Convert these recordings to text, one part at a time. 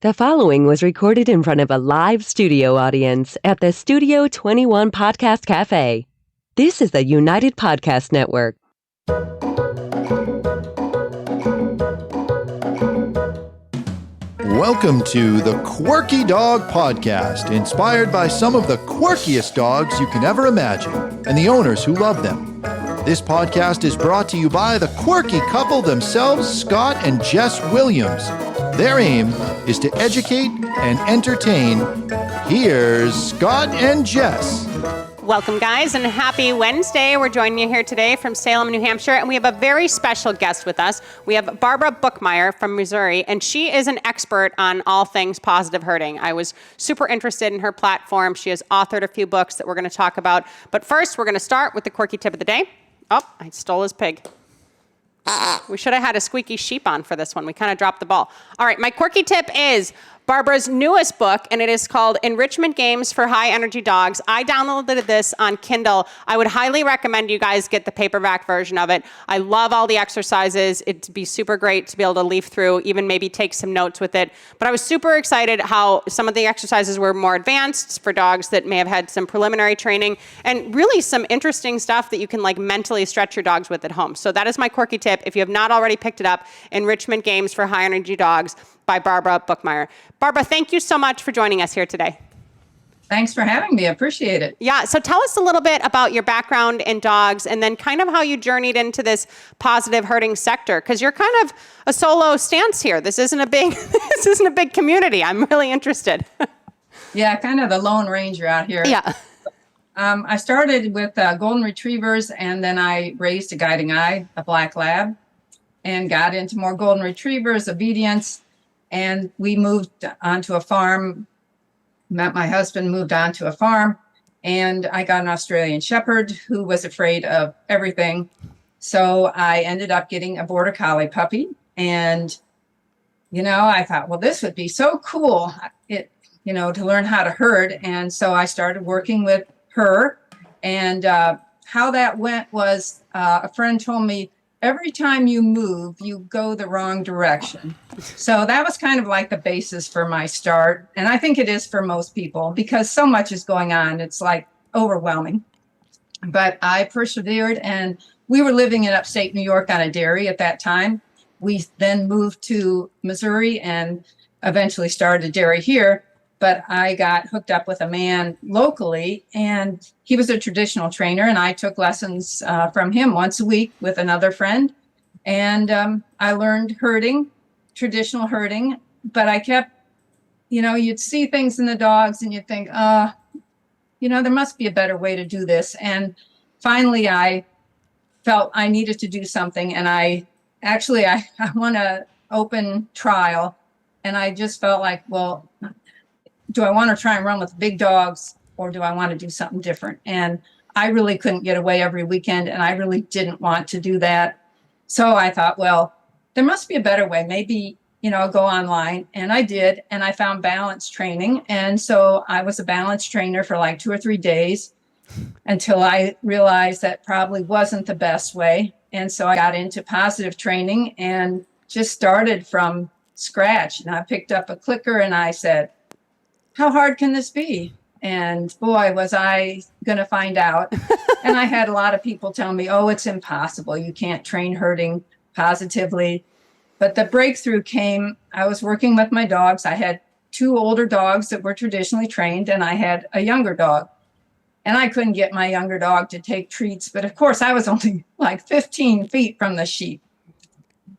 The following was recorded in front of a live studio audience at the Studio 21 Podcast Cafe. This is the United Podcast Network. Welcome to the Quirky Dog Podcast, inspired by some of the quirkiest dogs you can ever imagine and the owners who love them. This podcast is brought to you by the quirky couple themselves, Scott and Jess Williams. Their aim is to educate and entertain. Here's Scott and Jess. Welcome, guys, and happy Wednesday. We're joining you here today from Salem, New Hampshire, and we have a very special guest with us. We have Barb Buchmayer from Missouri, and she is an expert on all things positive herding. I was super interested in her platform. She has authored a few books that we're going to talk about. But first, we're going to start with the quirky tip of the day. Oh, I stole his pig. We should have had a squeaky sheep on for this one. We kind of dropped the ball. All right, my quirky tip is Barbara's newest book, and it is called Enrichment Games for High Energy Dogs. I downloaded this on Kindle. I would highly recommend you guys get the paperback version of it. I love all the exercises. It'd be super great to be able to leaf through, even maybe take some notes with it. But I was super excited how some of the exercises were more advanced for dogs that may have had some preliminary training, and really some interesting stuff that you can like mentally stretch your dogs with at home. So that is my quirky tip. If you have not already picked it up, Enrichment Games for High Energy Dogs by Barb Buchmayer. Barbara, thank you so much for joining us here today. Thanks for having me. I appreciate it. Yeah, so tell us a little bit about your background in dogs and then kind of how you journeyed into this positive herding sector, because you're kind of a solo stance here. This isn't a big community. I'm really interested. Yeah, kind of the Lone Ranger out here. Yeah. I started with golden retrievers, and then I raised a guiding eye, a black lab, and got into more golden retrievers, obedience. And we moved onto a farm. Met my husband, moved on to a farm, and I got an Australian Shepherd who was afraid of everything. So I ended up getting a Border Collie puppy. And, I thought, well, this would be so cool, to learn how to herd. And so I started working with her. And how that went was a friend told me, every time you move, you go the wrong direction. So that was kind of like the basis for my start. And I think it is for most people because so much is going on. It's like overwhelming. But I persevered, and we were living in upstate New York on a dairy at that time. We then moved to Missouri and eventually started a dairy here. But I got hooked up with a man locally, and he was a traditional trainer, and I took lessons from him once a week with another friend. And I learned herding, traditional herding, but I kept, you'd see things in the dogs and you'd think, there must be a better way to do this. And finally, I felt I needed to do something. And I won an open trial, and I just felt like, well, do I want to try and run with big dogs, or do I want to do something different? And I really couldn't get away every weekend, and I really didn't want to do that. So I thought, well, there must be a better way. Maybe, I'll go online. And I did, and I found balance training. And so I was a balance trainer for like 2 or 3 days until I realized that probably wasn't the best way. And so I got into positive training and just started from scratch. And I picked up a clicker and I said, how hard can this be? And boy, was I going to find out. And I had a lot of people tell me, oh, it's impossible. You can't train herding positively. But the breakthrough came. I was working with my dogs. I had 2 older dogs that were traditionally trained, and I had a younger dog. And I couldn't get my younger dog to take treats. But of course, I was only like 15 feet from the sheep.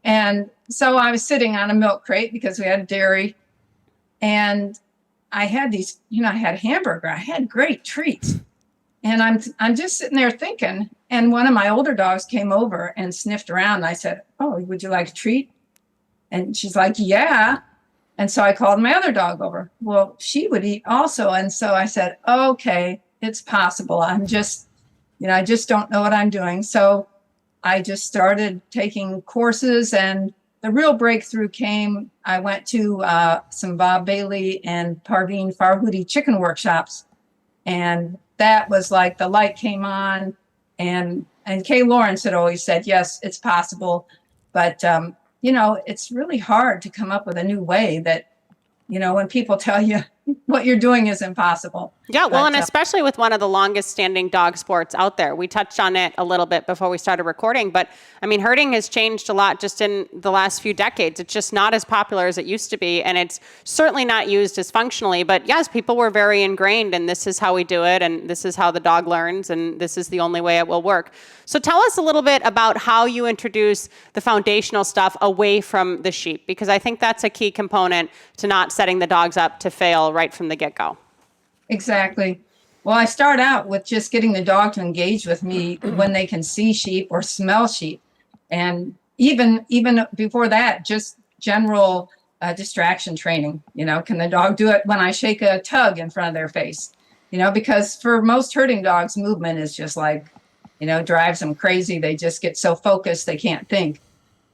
And so I was sitting on a milk crate because we had a dairy. And I had these, I had hamburger. I had great treats. And I'm just sitting there thinking, and one of my older dogs came over and sniffed around. And I said, oh, would you like a treat? And she's like, yeah. And so I called my other dog over. Well, she would eat also. And so I said, okay, it's possible. I'm just, I just don't know what I'm doing. So I just started taking courses, and the real breakthrough came. I went to some Bob Bailey and Parveen Farhudi chicken workshops. And that was like the light came on. And Kay Lawrence had always said, yes, it's possible. But, it's really hard to come up with a new way that when people tell you what you're doing is impossible. Yeah, well, But, and especially with one of the longest standing dog sports out there. We touched on it a little bit before we started recording, but I mean, herding has changed a lot just in the last few decades. It's just not as popular as it used to be, and it's certainly not used as functionally. But yes, people were very ingrained, and this is how we do it, and this is how the dog learns, and this is the only way it will work. So tell us a little bit about how you introduce the foundational stuff away from the sheep, because I think that's a key component to not setting the dogs up to fail right from the get-go. Exactly. Well, I start out with just getting the dog to engage with me when they can see sheep or smell sheep. And even before that, just general distraction training. Can the dog do it when I shake a tug in front of their face? Because for most herding dogs, movement is just like, drives them crazy. They just get so focused, they can't think.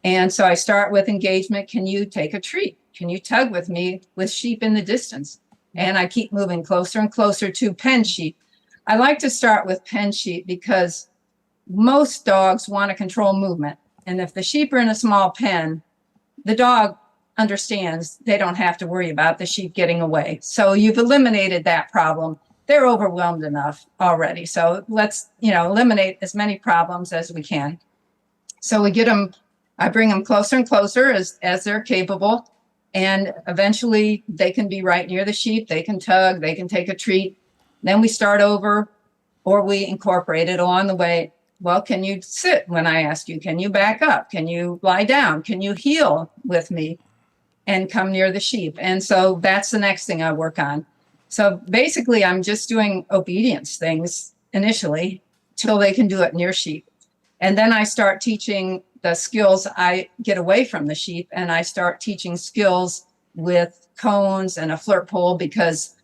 And so I start with engagement. Can you take a treat? Can you tug with me with sheep in the distance? And I keep moving closer and closer to pen sheep. I like to start with pen sheep because most dogs want to control movement. And if the sheep are in a small pen, the dog understands they don't have to worry about the sheep getting away. So you've eliminated that problem. They're overwhelmed enough already. So let's, eliminate as many problems as we can. So I bring them closer and closer as they're capable. And eventually they can be right near the sheep. They can tug, they can take a treat. Then we start over, or we incorporate it along the way. Well, can you sit when I ask you? Can you back up? Can you lie down? Can you heel with me and come near the sheep? And so that's the next thing I work on. So basically, I'm just doing obedience things initially till they can do it near sheep. And then I start teaching the skills. I get away from the sheep and I start teaching skills with cones and a flirt pole, because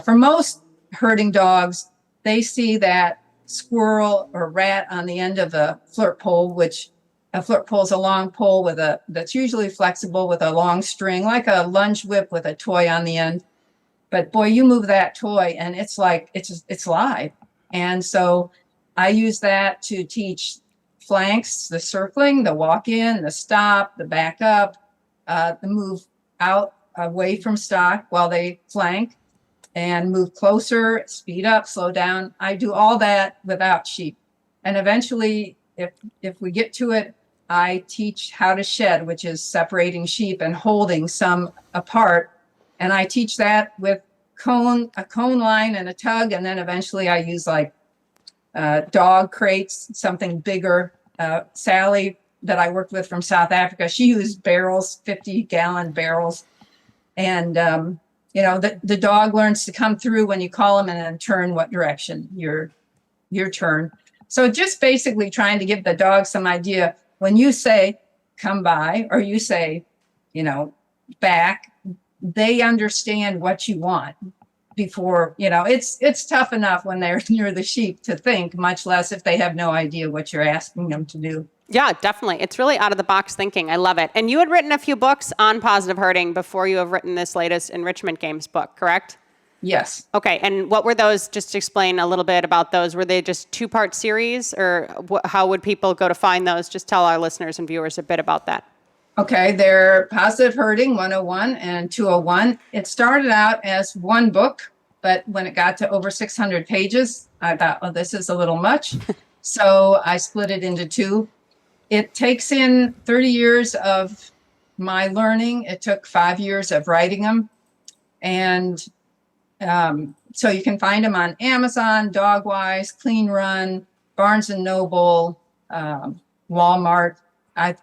for most herding dogs, they see that squirrel or rat on the end of a flirt pole, which a flirt pole is a long pole that's usually flexible with a long string, like a lunge whip with a toy on the end. But boy, you move that toy and it's like it's live. And so I use that to teach flanks, the circling, the walk in, the stop, the back up, the move out away from stock while they flank, and move closer, speed up, slow down. I do all that without sheep. And eventually, if we get to it, I teach how to shed, which is separating sheep and holding some apart. And I teach that with a cone line and a tug. And then eventually I use like dog crates, something bigger. Sally, that I worked with from South Africa, she used barrels, 50-gallon barrels. And, the dog learns to come through when you call him and then turn what direction, your turn. So just basically trying to give the dog some idea. When you say, come by, or you say, back, they understand what you want. Before, it's tough enough when they're near the sheep to think, much less if they have no idea what you're asking them to do. Yeah, definitely. It's really out of the box thinking. I love it. And you had written a few books on positive herding before you have written this latest Enrichment Games book, correct? Yes. Okay. And what were those? Just explain a little bit about those. Were they just 2-part series, or how would people go to find those? Just tell our listeners and viewers a bit about that. Okay, they're Positive Herding 101 and 201. It started out as one book, but when it got to over 600 pages, I thought, well, this is a little much. So I split it into two. It takes in 30 years of my learning. It took 5 years of writing them. And so you can find them on Amazon, Dogwise, Clean Run, Barnes & Noble, Walmart,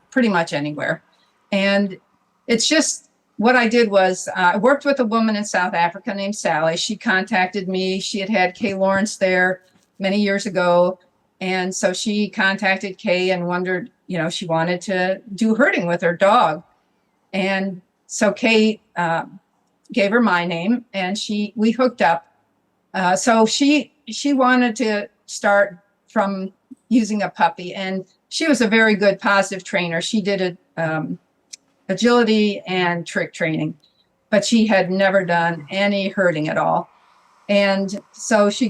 pretty much anywhere. And it's just, what I did was I worked with a woman in South Africa named Sally. She contacted me. She had Kay Lawrence there many years ago. And so she contacted Kay and wondered, she wanted to do herding with her dog. And so Kay gave her my name and we hooked up. So she wanted to start from using a puppy, and she was a very good positive trainer. She did agility and trick training, but she had never done any herding at all. And so she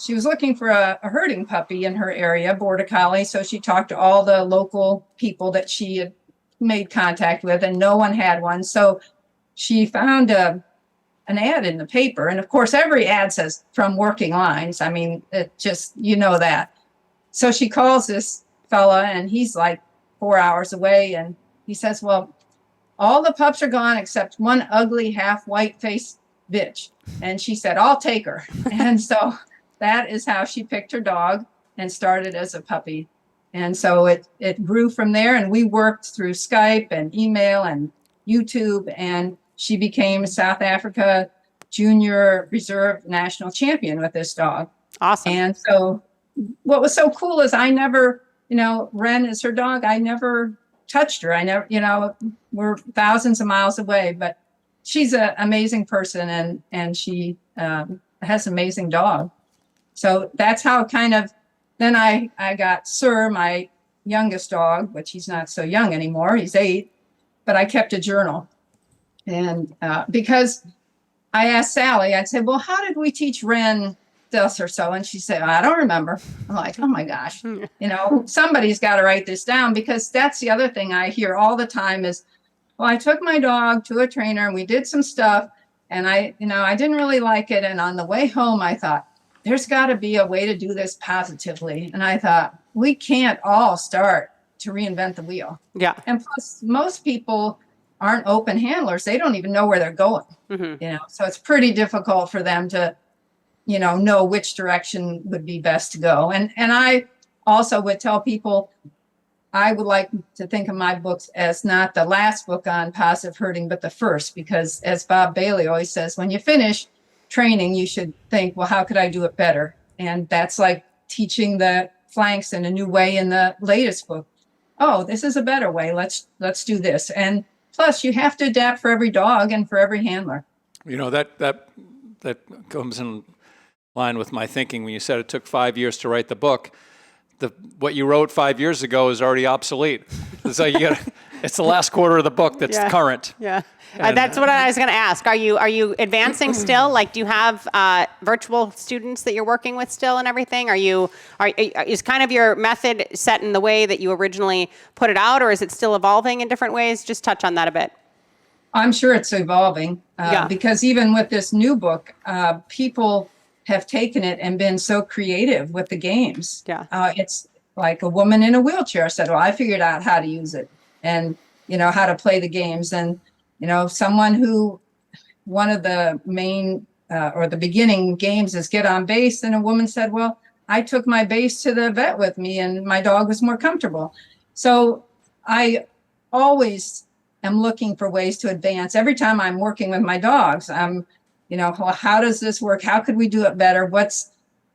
was looking for a herding puppy in her area, Border Collie. So she talked to all the local people that she had made contact with, and no one had one. So she found an ad in the paper. And of course, every ad says from working lines. I mean, it just, that. So she calls this fella, and he's like 4 hours away. And he says, well, all the pups are gone except one ugly half white faced bitch. And she said, I'll take her. And so that is how she picked her dog and started as a puppy. And so it grew from there, and we worked through Skype and email and YouTube, and she became South Africa Junior Reserve National Champion with this dog. Awesome. And so what was so cool is I never, Ren is her dog. I never touched her. I never, we're thousands of miles away, but she's an amazing person, and she has an amazing dog. So that's how then I got Sir, my youngest dog, which he's not so young anymore. He's 8, but I kept a journal. And because I asked Sally, I'd say, well, how did we teach Ren this or so? And she said, I don't remember. I'm like, oh my gosh, somebody's got to write this down, because that's the other thing I hear all the time is, well, I took my dog to a trainer and we did some stuff, and I didn't really like it. And on the way home, I thought, there's got to be a way to do this positively. And I thought, we can't all start to reinvent the wheel. Yeah. And plus, most people aren't open handlers. They don't even know where they're going. Mm-hmm. So it's pretty difficult for them to, know which direction would be best to go. And I also would tell people, I would like to think of my books as not the last book on positive herding, but the first, because as Bob Bailey always says, when you finish training, you should think, well, how could I do it better? And that's like teaching the flanks in a new way in the latest book. Oh, this is a better way. Let's do this. And plus, you have to adapt for every dog and for every handler. That comes in line with my thinking when you said it took 5 years to write the book. What you wrote 5 years ago is already obsolete. So it's the last quarter of the book that's current. Yeah. That's what I was going to ask. Are you advancing still? Like, do you have virtual students that you're working with still and everything? Is kind of your method set in the way that you originally put it out, or is it still evolving in different ways? Just touch on that a bit. I'm sure it's evolving because even with this new book, people have taken it and been so creative with the games. Yeah. It's like a woman in a wheelchair said, well, I figured out how to use it and, how to play the games. And, someone who one of the main or the beginning games is get on base. And a woman said, well, I took my base to the vet with me and my dog was more comfortable. So I always am looking for ways to advance. Every time I'm working with my dogs, I'm, well, how does this work? How could we do it better?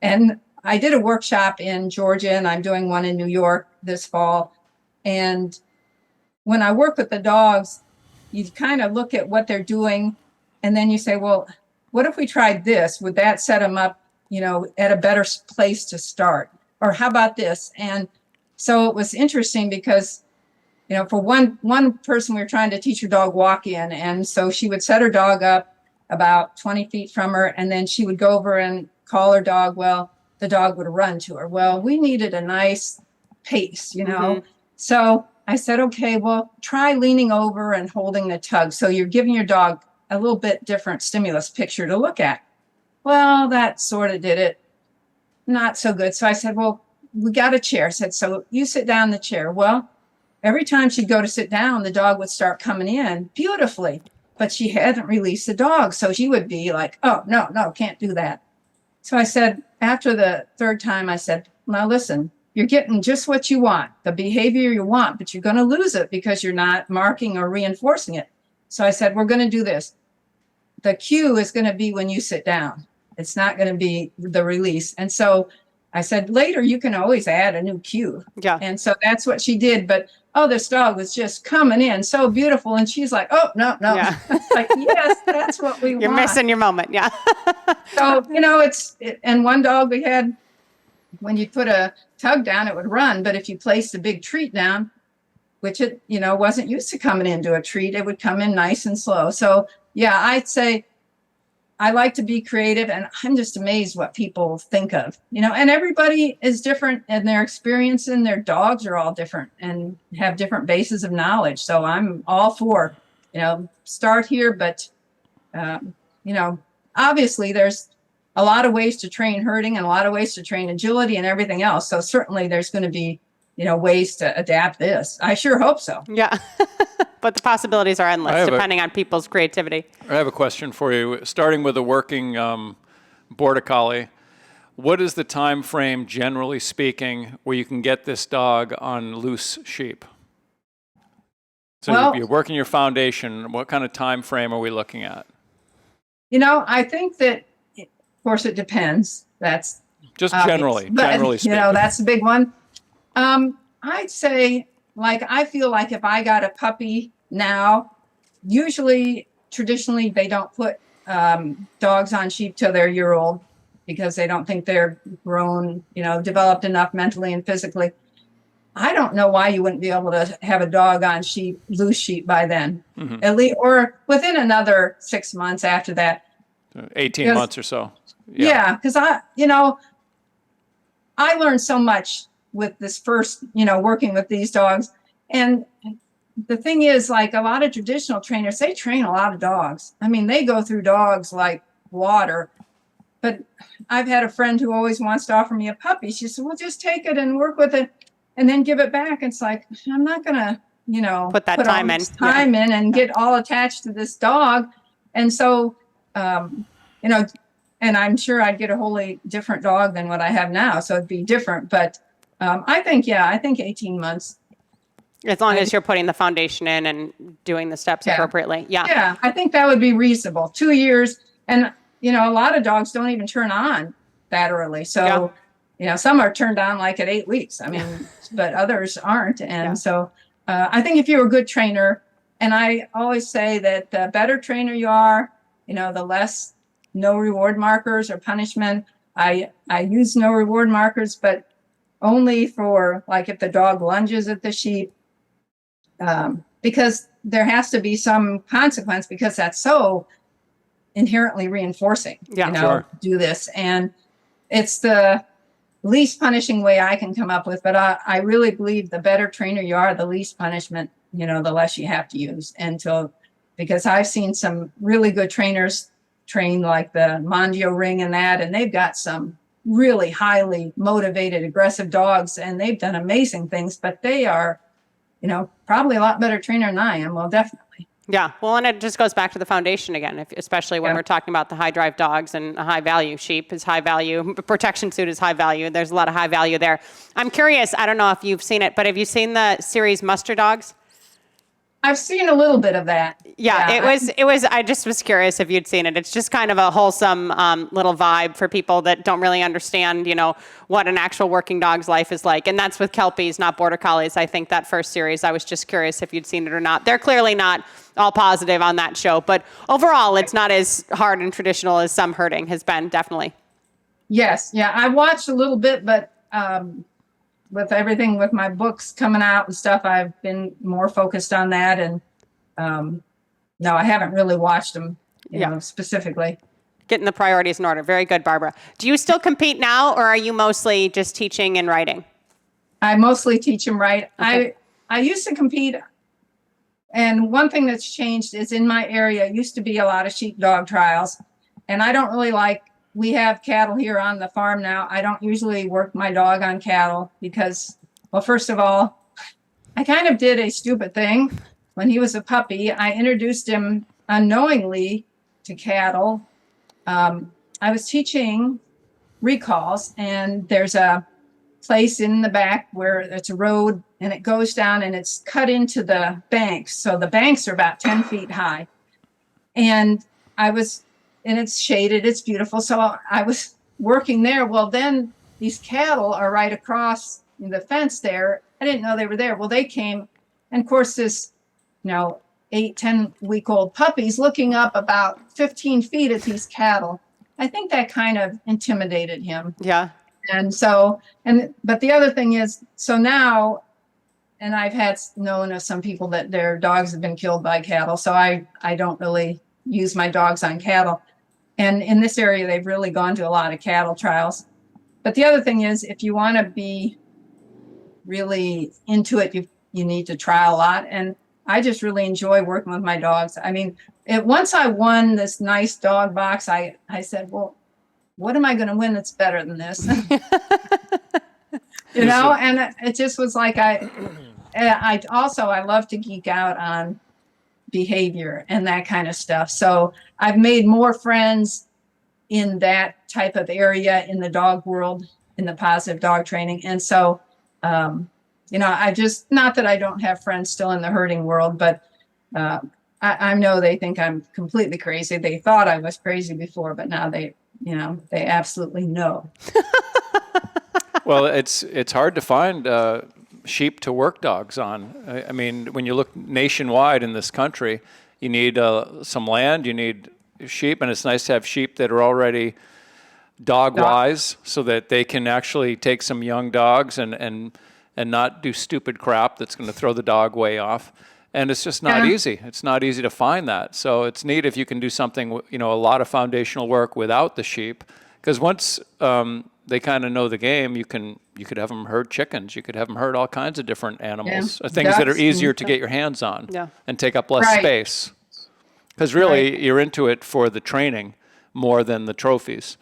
And I did a workshop in Georgia, and I'm doing one in New York this fall. And when I work with the dogs, you kind of look at what they're doing, and then you say, well, what if we tried this? Would that set them up, at a better place to start? Or how about this? And so it was interesting because, for one person, we were trying to teach her dog walk in. And so she would set her dog up about 20 feet from her, and then she would go over and call her dog. Well, the dog would run to her. Well, we needed a nice pace, Mm-hmm. So I said, okay, well, try leaning over and holding the tug. So you're giving your dog a little bit different stimulus picture to look at. Well, that sort of did it. Not so good. So I said, well, we got a chair. I said, so you sit down in the chair. Well, every time she'd go to sit down, the dog would start coming in beautifully, but she hadn't released the dog. So she would be like, oh, no, can't do that. So I said, after the third time, I said, now listen, you're getting just what you want, the behavior you want, but you're going to lose it because you're not marking or reinforcing it. So I said, we're going to do this. The cue is going to be when you sit down. It's not going to be the release. And so I said, later, you can always add a new cue. Yeah. And so that's what she did. But, this dog was just coming in so beautiful. And she's like, oh, no. Yeah. Like, yes, that's what we want. You're missing your moment. Yeah. So, and one dog we had, when you put a tug down, it would run. But if you placed a big treat down, which it, wasn't used to coming into a treat, it would come in nice and slow. So, yeah, I'd say I like to be creative, and I'm just amazed what people think of, and everybody is different in their experience, and their dogs are all different and have different bases of knowledge. So I'm all for start here. But, obviously there's a lot of ways to train herding and a lot of ways to train agility and everything else. So certainly there's going to be, ways to adapt this. I sure hope so. Yeah. But the possibilities are endless depending on people's creativity. I have a question for you. Starting with a working Border Collie, what is the time frame, generally speaking, where you can get this dog on loose sheep? So you're working your foundation. What kind of time frame are we looking at? I think that, of course, it depends. That's just obvious. generally speaking. That's a big one. I'd say, I feel like if I got a puppy now, traditionally, they don't put dogs on sheep till they're a year old because they don't think they're grown, developed enough mentally and physically. I don't know why you wouldn't be able to have a dog on loose sheep by then, at least, or within another 6 months after that. 18 months or so. Yeah, because I learned so much with this first, working with these dogs. And the thing is, a lot of traditional trainers, they train a lot of dogs. I mean, they go through dogs like water. But I've had a friend who always wants to offer me a puppy. She said, well, just take it and work with it and then give it back. It's like, I'm not going to, put time in and get all attached to this dog. And so, and I'm sure I'd get a wholly different dog than what I have now. So it'd be different. But I think 18 months. As long as you're putting the foundation in and doing the steps appropriately. Yeah. Yeah, I think that would be reasonable. 2 years. And, a lot of dogs don't even turn on that early. So, some are turned on at 8 weeks. I mean, but others aren't. And so I think if you're a good trainer, and I always say that the better trainer you are, the less no reward markers or punishment. I use no reward markers, but only for if the dog lunges at the sheep, because there has to be some consequence because that's so inherently reinforcing, do this. And it's the least punishing way I can come up with. But I really believe the better trainer you are, the least punishment, the less you have to use because I've seen some really good trainers train like the Mondio ring and they've got some really highly motivated, aggressive dogs, and they've done amazing things, but they are, probably a lot better trainer than I am. Well, definitely. Yeah. Well, and it just goes back to the foundation again, especially when we're talking about the high drive dogs and a high value sheep is high value. Protection suit is high value. There's a lot of high value there. I'm curious, I don't know if you've seen it, but have you seen the series Muster Dogs? I've seen a little bit of that. Yeah, it was, I just was curious if you'd seen it. It's just kind of a wholesome little vibe for people that don't really understand, what an actual working dog's life is like. And that's with Kelpies, not Border Collies. I think that first series, I was just curious if you'd seen it or not. They're clearly not all positive on that show, but overall, it's not as hard and traditional as some herding has been, definitely. Yes. Yeah, I watched a little bit, but with everything with my books coming out and stuff, I've been more focused on that. And no, I haven't really watched them, specifically. Getting the priorities in order. Very good, Barbara. Do you still compete now, or are you mostly just teaching and writing? I mostly teach and write. Okay. I used to compete. And one thing that's changed is in my area, it used to be a lot of sheepdog trials. And I don't really we have cattle here on the farm now. I don't usually work my dog on cattle because, well, first of all, I kind of did a stupid thing. When he was a puppy, I introduced him unknowingly to cattle. I was teaching recalls, and there's a place in the back where it's a road, and it goes down, and it's cut into the banks. So the banks are about 10 feet high. And it's shaded, it's beautiful. So I was working there. Well, then these cattle are right across the fence there. I didn't know they were there. Well, they came, and of course this, 8-10-week-old puppies looking up about 15 feet at these cattle. I think that kind of intimidated him. Yeah. And so, but the other thing is, so now, and I've known of some people that their dogs have been killed by cattle. So I don't really use my dogs on cattle. And in this area, they've really gone to a lot of cattle trials. But the other thing is, if you want to be really into it, you need to try a lot. And I just really enjoy working with my dogs. I mean, once I won this nice dog box, I said, well, what am I going to win that's better than this? You know, and it just was like, I love to geek out on behavior and that kind of stuff. So I've made more friends in that type of area in the dog world, in the positive dog training. And so, you know, not that I don't have friends still in the herding world, but I know they think I'm completely crazy. They thought I was crazy before, but now they absolutely know. Well, it's hard to find sheep to work dogs on. I mean, when you look nationwide in this country, you need some land, you need sheep, and it's nice to have sheep that are already dog-wise so that they can actually take some young dogs and not do stupid crap that's going to throw the dog way off. And it's just not easy. It's not easy to find that. So it's neat if you can do something, you know, a lot of foundational work without the sheep, because once they kind of know the game, you could have them herd chickens. You could have them herd all kinds of different animals, things that are easier to get your hands on and take up less space. Because really, you're into it for the training more than the trophies.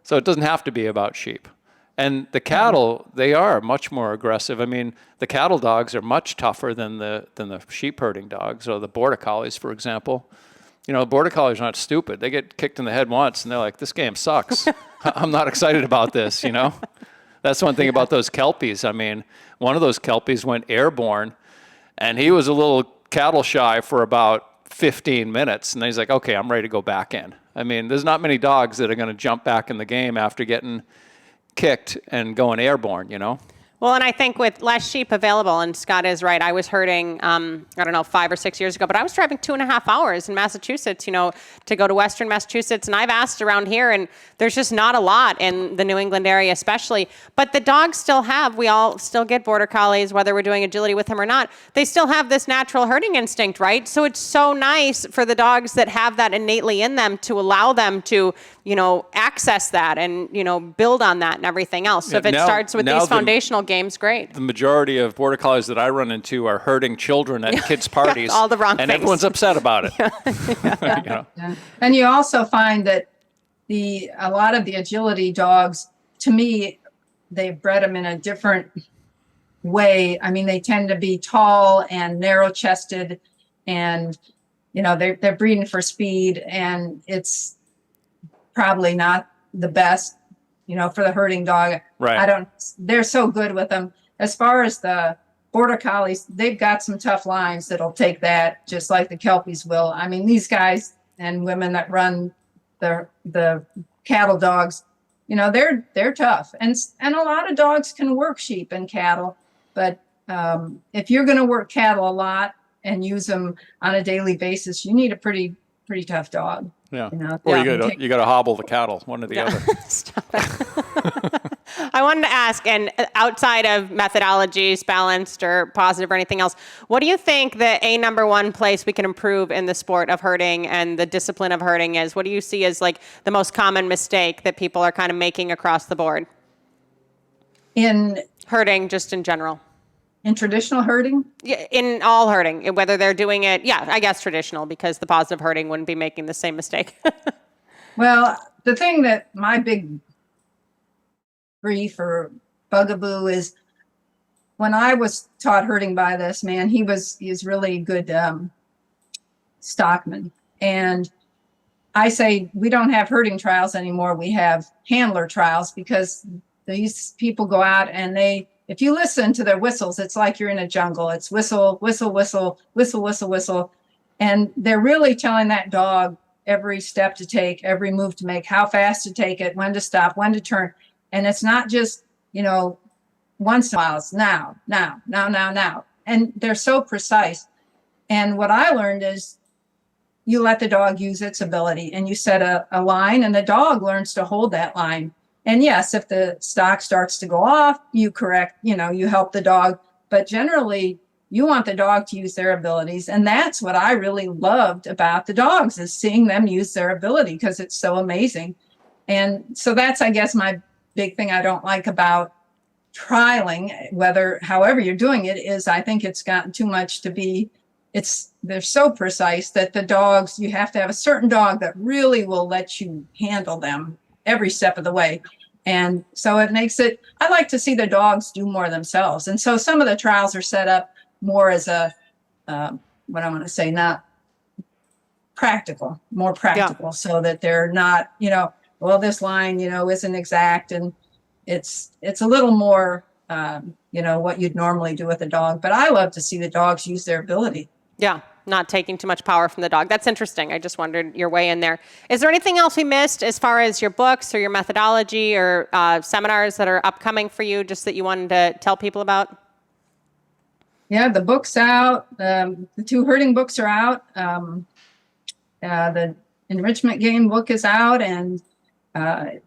So it doesn't have to be about sheep. And the cattle, they are much more aggressive. I mean, the cattle dogs are much tougher than the sheep herding dogs, or the border collies, for example. You know, border collies are not stupid. They get kicked in the head once, and they're like, this game sucks. I'm not excited about this, you know? That's one thing about those Kelpies. I mean, one of those Kelpies went airborne, and he was a little cattle shy for about 15 minutes, and then he's like, okay, I'm ready to go back in. I mean, there's not many dogs that are going to jump back in the game after getting kicked and going airborne, you know? Well, and I think with less sheep available, and Scott is right, I was herding, I don't know, 5 or 6 years ago, but I was driving 2.5 hours in Massachusetts, you know, to go to Western Massachusetts. And I've asked around here, and there's just not a lot in the New England area especially. But the dogs we all still get border collies, whether we're doing agility with them or not. They still have this natural herding instinct, right? So it's so nice for the dogs that have that innately in them to allow them to, you know, access that and, you know, build on that and everything else. So if it starts with these foundational games, great. The majority of border collies that I run into are herding children at kids' parties. All the wrong and things. Everyone's upset about it. You know? And you also find that a lot of the agility dogs, to me, they've bred them in a different way. I mean, they tend to be tall and narrow-chested, and, you know, they're breeding for speed, and it's probably not the best, you know, for the herding dog. Right. They're so good with them. As far as the border collies, they've got some tough lines that'll take that, just like the Kelpies will. I mean, these guys and women that run the cattle dogs, you know, they're tough. And a lot of dogs can work sheep and cattle, but if you're going to work cattle a lot and use them on a daily basis, you need a pretty tough dog. Yeah. You know? Or you got to hobble the cattle, one or the other. Stop it. I wanted to ask, and outside of methodologies, balanced or positive or anything else, what do you think the number one place we can improve in the sport of herding and the discipline of herding is? What do you see as like the most common mistake that people are kind of making across the board? In herding, just in general. In traditional herding? Yeah, in all herding, whether they're doing it, I guess traditional, because the positive herding wouldn't be making the same mistake. Well, the thing that my big grief or bugaboo is, when I was taught herding by this man, he's really good stockman. And I say, we don't have herding trials anymore. We have handler trials, because these people go out and if you listen to their whistles, it's like you're in a jungle. It's whistle, whistle, whistle, whistle, whistle, whistle. And they're really telling that dog every step to take, every move to make, how fast to take it, when to stop, when to turn. And it's not just, you know, once in a while, it's now. And they're so precise. And what I learned is you let the dog use its ability, and you set a line, and the dog learns to hold that line. And yes, if the stock starts to go off, you correct, you know, you help the dog. But generally, you want the dog to use their abilities. And that's what I really loved about the dogs, is seeing them use their ability, because it's so amazing. And so that's, I guess, my big thing I don't like about trialing, however you're doing it, is I think it's gotten too much to be they're so precise that the dogs, you have to have a certain dog that really will let you handle them every step of the way. And so it makes it, I like to see the dogs do more themselves. And so some of the trials are set up more as what I want to say, not practical, more practical, so that they're not, well, this line, isn't exact. And it's a little more, what you'd normally do with a dog. But I love to see the dogs use their ability. Yeah, not taking too much power from the dog. That's interesting. I just wondered your way in there. Is there anything else we missed as far as your books or your methodology or seminars that are upcoming for you, just that you wanted to tell people about? Yeah, the book's out. The 2 herding books are out. The Enrichment Game book is out, and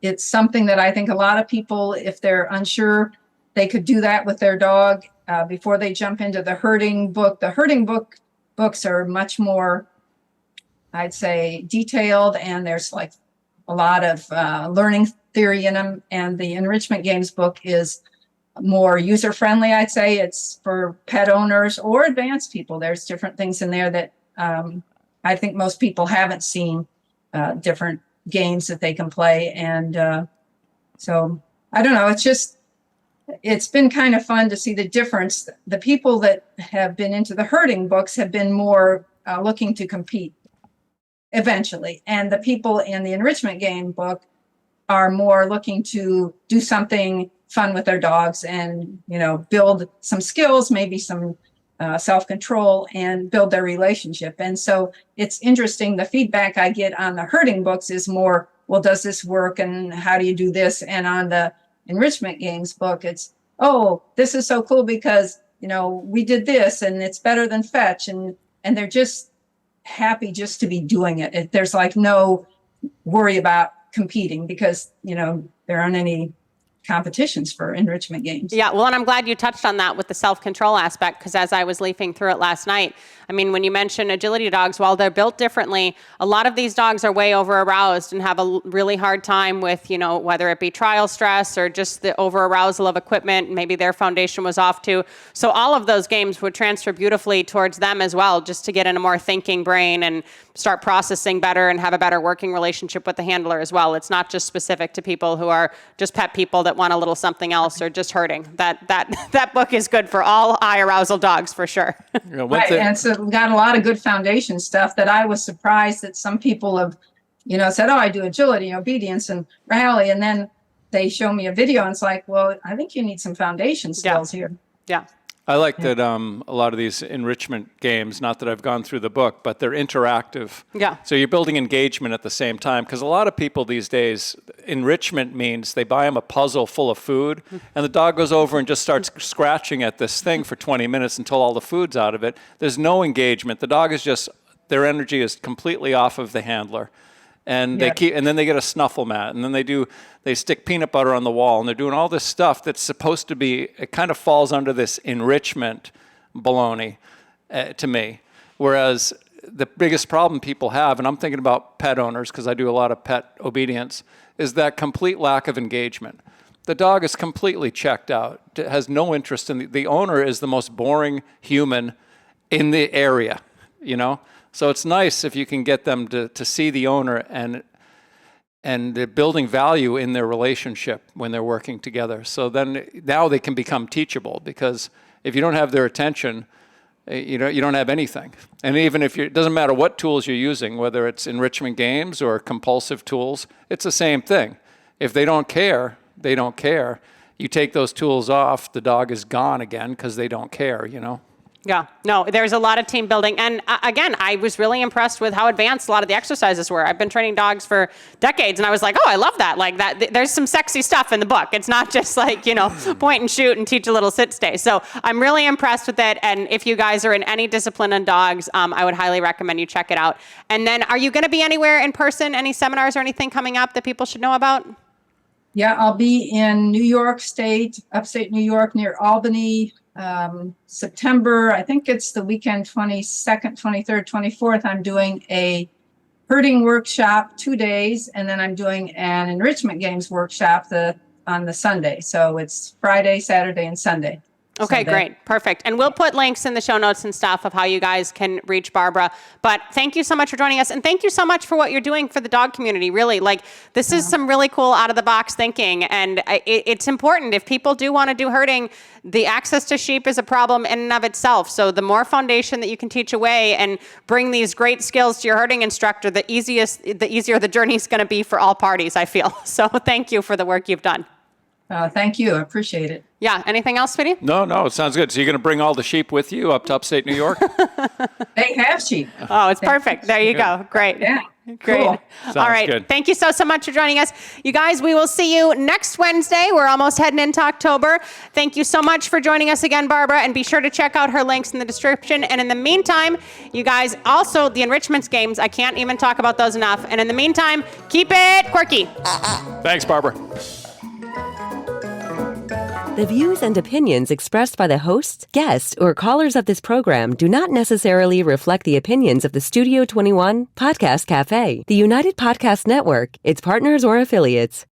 it's something that I think a lot of people, if they're unsure, they could do that with their dog before they jump into the herding book. The herding books are much more, I'd say, detailed, and there's like a lot of learning theory in them. And the Enrichment Games book is more user-friendly, I'd say. It's for pet owners or advanced people. There's different things in there that I think most people haven't seen, different games that they can play. And so, I don't know, it's been kind of fun to see the difference. The people that have been into the herding books have been more looking to compete eventually. And the people in the Enrichment Game book are more looking to do something fun with their dogs and, build some skills, maybe some self-control, and build their relationship. And so it's interesting. The feedback I get on the herding books is more, well, does this work? And how do you do this? And on the Enrichment Games book, it's, oh, this is so cool because, we did this and it's better than fetch. And they're just happy just to be doing it. There's like no worry about competing because, there aren't any competitions for Enrichment Games. Yeah, well, and I'm glad you touched on that with the self-control aspect, because as I was leafing through it last night, I mean, when you mention agility dogs, while they're built differently, a lot of these dogs are way over-aroused and have a really hard time with, whether it be trial stress or just the over-arousal of equipment, maybe their foundation was off too. So all of those games would transfer beautifully towards them as well, just to get in a more thinking brain and start processing better and have a better working relationship with the handler as well. It's not just specific to people who are just pet people that want a little something else or just herding. That book is good for all eye arousal dogs for sure. Right, and so we've got a lot of good foundation stuff that I was surprised that some people have, said, oh, I do agility, obedience, and rally, and then they show me a video and it's like, well, I think you need some foundation skills here. Yeah. I like that a lot of these enrichment games, not that I've gone through the book, but they're interactive. Yeah. So you're building engagement at the same time, because a lot of people these days, enrichment means they buy them a puzzle full of food, and the dog goes over and just starts scratching at this thing for 20 minutes until all the food's out of it. There's no engagement. The dog is just, their energy is completely off of the handler. And and then they get a snuffle mat, and then they stick peanut butter on the wall, and they're doing all this stuff that's supposed to be, it kind of falls under this enrichment baloney to me. Whereas the biggest problem people have, and I'm thinking about pet owners because I do a lot of pet obedience, is that complete lack of engagement. The dog is completely checked out, has no interest in the owner is the most boring human in the area, So it's nice if you can get them to see the owner and they're building value in their relationship when they're working together. So then now they can become teachable, because if you don't have their attention, you don't have anything. And even if it doesn't matter what tools you're using, whether it's enrichment games or compulsive tools, it's the same thing. If they don't care, they don't care. You take those tools off, the dog is gone again because they don't care, Yeah, no, there's a lot of team building. And again, I was really impressed with how advanced a lot of the exercises were. I've been training dogs for decades, and I was like, oh, I love that. Like that, there's some sexy stuff in the book. It's not just like, point and shoot and teach a little sit stay. So I'm really impressed with it. And if you guys are in any discipline on dogs, I would highly recommend you check it out. And then are you going to be anywhere in person, any seminars or anything coming up that people should know about? Yeah, I'll be in New York State, upstate New York, near Albany, September, I think it's the weekend, 22nd, 23rd, 24th. I'm doing a herding workshop 2 days, and then I'm doing an Enrichment Games workshop on the Sunday. So it's Friday, Saturday, and Sunday. Okay, great. Perfect. And we'll put links in the show notes and stuff of how you guys can reach Barbara. But thank you so much for joining us. And thank you so much for what you're doing for the dog community. Really, like, this is some really cool out of the box thinking. And it's important. If people do want to do herding, the access to sheep is a problem in and of itself. So the more foundation that you can teach away and bring these great skills to your herding instructor, the easier the journey is going to be for all parties, I feel. So thank you for the work you've done. Thank you. I appreciate it. Yeah. Anything else, sweetie? No, it sounds good. So you're going to bring all the sheep with you up to upstate New York? They have sheep. Oh, it's perfect. There you go. Great. Yeah. Great. Cool. All right. Good. Thank you so much for joining us. You guys, we will see you next Wednesday. We're almost heading into October. Thank you so much for joining us again, Barbara, and be sure to check out her links in the description. And in the meantime, you guys, also the Enrichment Games, I can't even talk about those enough. And in the meantime, keep it quirky. Thanks, Barbara. The views and opinions expressed by the hosts, guests, or callers of this program do not necessarily reflect the opinions of the Studio 21 Podcast Cafe, the United Podcast Network, its partners, or affiliates.